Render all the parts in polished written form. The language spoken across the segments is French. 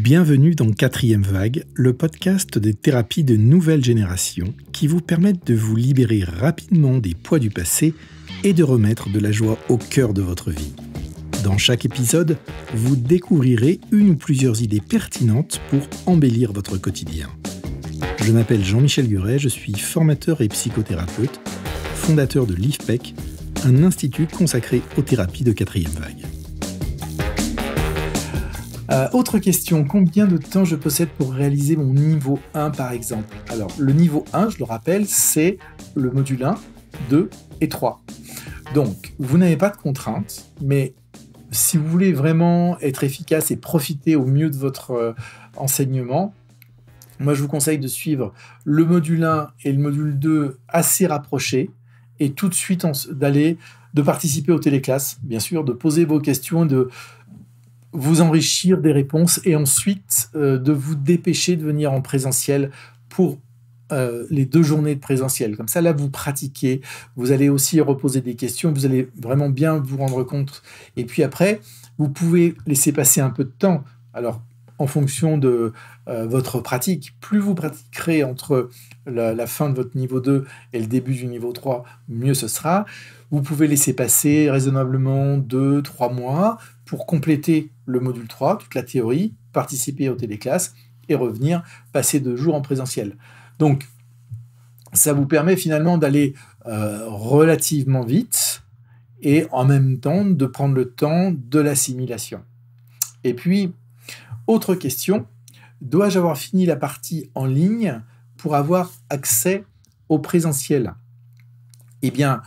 Bienvenue dans Quatrième Vague, le podcast des thérapies de nouvelle génération qui vous permettent de vous libérer rapidement des poids du passé et de remettre de la joie au cœur de votre vie. Dans chaque épisode, vous découvrirez une ou plusieurs idées pertinentes pour embellir votre quotidien. Je m'appelle Jean-Michel Guret, je suis formateur et psychothérapeute, fondateur de l'IFPEC, un institut consacré aux thérapies de quatrième vague. Autre question, combien de temps je possède pour réaliser mon niveau 1 par exemple ? Alors, le niveau 1, je le rappelle, c'est le module 1, 2 et 3. Donc, vous n'avez pas de contraintes, mais si vous voulez vraiment être efficace et profiter au mieux de votre enseignement, moi je vous conseille de suivre le module 1 et le module 2 assez rapprochés et tout de suite de participer aux téléclasses, bien sûr, de poser vos questions, de vous enrichir des réponses et ensuite de vous dépêcher de venir en présentiel pour les 2 journées de présentiel. Comme ça, là, vous pratiquez, vous allez aussi reposer des questions, vous allez vraiment bien vous rendre compte. Et puis après, vous pouvez laisser passer un peu de temps. Alors, en fonction de votre pratique, plus vous pratiquerez entre la fin de votre niveau 2 et le début du niveau 3, mieux ce sera. Vous pouvez laisser passer raisonnablement 2-3 mois pour compléter le module 3, toute la théorie, participer aux téléclasses et revenir passer 2 jours en présentiel. Donc, ça vous permet finalement d'aller relativement vite et en même temps de prendre le temps de l'assimilation. Et puis, autre question, dois-je avoir fini la partie en ligne pour avoir accès au présentiel ? Eh bien,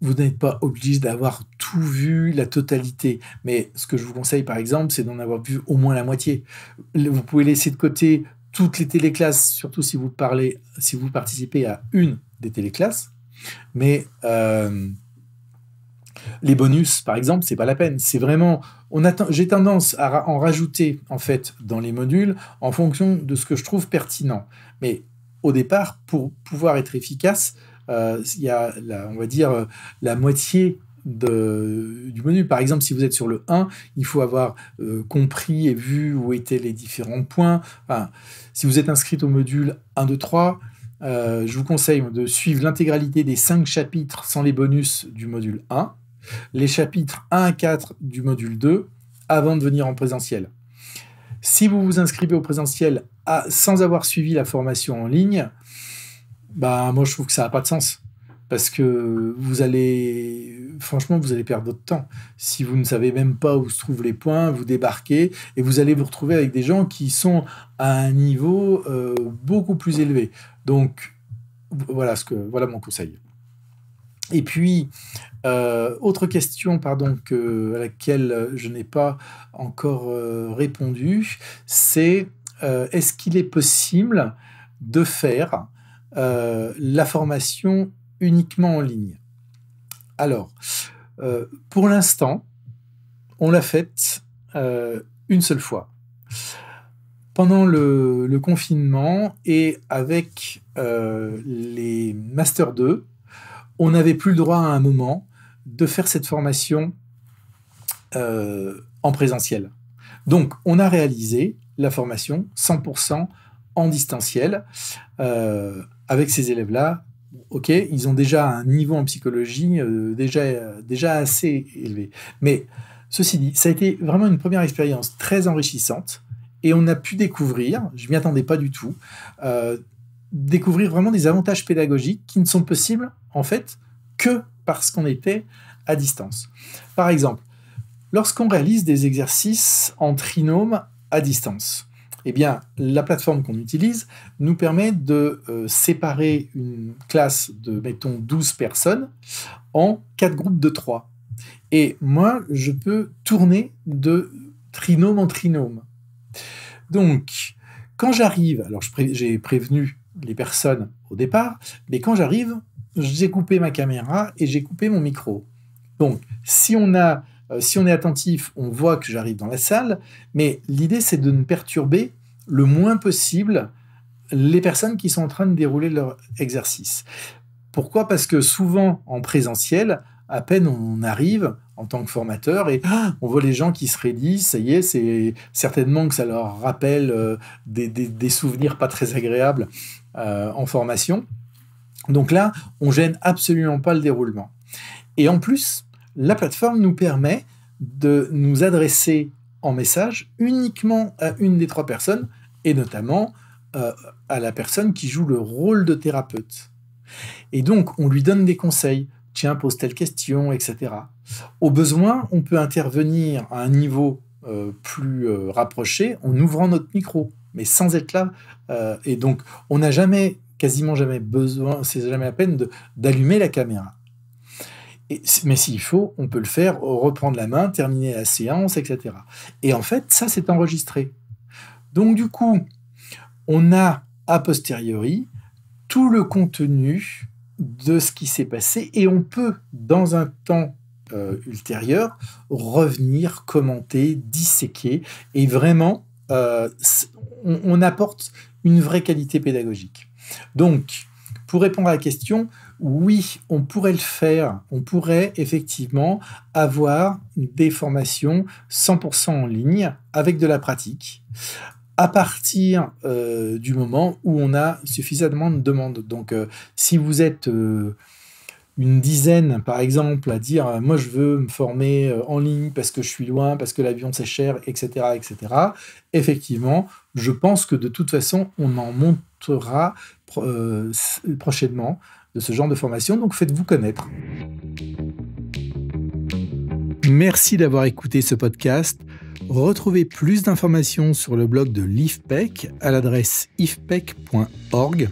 vous n'êtes pas obligé d'avoir tout vu, la totalité. Mais ce que je vous conseille, par exemple, c'est d'en avoir vu au moins la moitié. Vous pouvez laisser de côté toutes les téléclasses, surtout si vous participez à une des téléclasses. Mais les bonus, par exemple, c'est pas la peine. C'est vraiment, j'ai tendance à en rajouter en fait dans les modules en fonction de ce que je trouve pertinent. Mais au départ, pour pouvoir être efficace, il y a on va dire la moitié du module. Par exemple, si vous êtes sur le 1, il faut avoir compris et vu où étaient les différents points. Enfin, si vous êtes inscrit au module 1, 2, 3, je vous conseille de suivre l'intégralité des 5 chapitres sans les bonus du module 1, les chapitres 1 à 4 du module 2, avant de venir en présentiel. Si vous vous inscrivez au présentiel sans avoir suivi la formation en ligne, moi je trouve que ça n'a pas de sens. Parce que vous allez perdre votre temps. Si vous ne savez même pas où se trouvent les points, vous débarquez et vous allez vous retrouver avec des gens qui sont à un niveau beaucoup plus élevé. Donc, voilà mon conseil. Et puis, autre question à laquelle je n'ai pas encore répondu, c'est est-ce qu'il est possible de faire la formation uniquement en ligne ? Alors, pour l'instant, on l'a faite une seule fois. Pendant le confinement et avec les Master 2, on n'avait plus le droit à un moment de faire cette formation en présentiel. Donc, on a réalisé la formation 100% en distanciel avec ces élèves-là. Ok, ils ont déjà un niveau en psychologie déjà assez élevé. Mais ceci dit, ça a été vraiment une première expérience très enrichissante et on a pu découvrir, je ne m'y attendais pas du tout, découvrir vraiment des avantages pédagogiques qui ne sont possibles en fait que parce qu'on était à distance. Par exemple, lorsqu'on réalise des exercices en trinôme à distance, eh bien, la plateforme qu'on utilise nous permet de séparer une classe de, mettons, 12 personnes en 4 groupes de 3. Et moi, je peux tourner de trinôme en trinôme. Donc, quand j'arrive, alors j'ai prévenu les personnes au départ, mais quand j'arrive, j'ai coupé ma caméra et j'ai coupé mon micro. Donc, si on est attentif, on voit que j'arrive dans la salle, mais l'idée, c'est de ne perturber le moins possible les personnes qui sont en train de dérouler leur exercice. Pourquoi ? Parce que souvent, en présentiel, à peine on arrive, en tant que formateur, et on voit les gens qui se raidissent, ça y est, c'est certainement que ça leur rappelle des souvenirs pas très agréables en formation. Donc là, on gêne absolument pas le déroulement. Et en plus, la plateforme nous permet de nous adresser en message uniquement à une des 3 personnes, et notamment à la personne qui joue le rôle de thérapeute. Et donc, on lui donne des conseils. Tiens, pose telle question, etc. Au besoin, on peut intervenir à un niveau plus rapproché en ouvrant notre micro, mais sans être là. Et donc, on n'a quasiment jamais besoin, c'est jamais la peine d'allumer la caméra. Mais s'il faut, on peut le faire, reprendre la main, terminer la séance, etc. Et en fait, ça, c'est enregistré. Donc, du coup, on a, a posteriori, tout le contenu de ce qui s'est passé, et on peut, dans un temps ultérieur, revenir, commenter, disséquer, et vraiment, on apporte une vraie qualité pédagogique. Donc, pour répondre à la question, oui, on pourrait le faire, on pourrait effectivement avoir des formations 100% en ligne avec de la pratique, à partir du moment où on a suffisamment de demandes. Donc, si vous êtes une dizaine, par exemple, à dire « moi, je veux me former en ligne parce que je suis loin, parce que l'avion, c'est cher, etc. etc. » Effectivement, je pense que de toute façon, on en montera prochainement de ce genre de formation. Donc, faites-vous connaître. Merci d'avoir écouté ce podcast. Retrouvez plus d'informations sur le blog de l'IFPEC à l'adresse ifpec.org,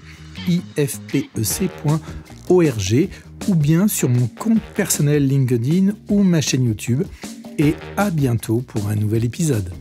ifpec.org, ou bien sur mon compte personnel LinkedIn ou ma chaîne YouTube. Et à bientôt pour un nouvel épisode.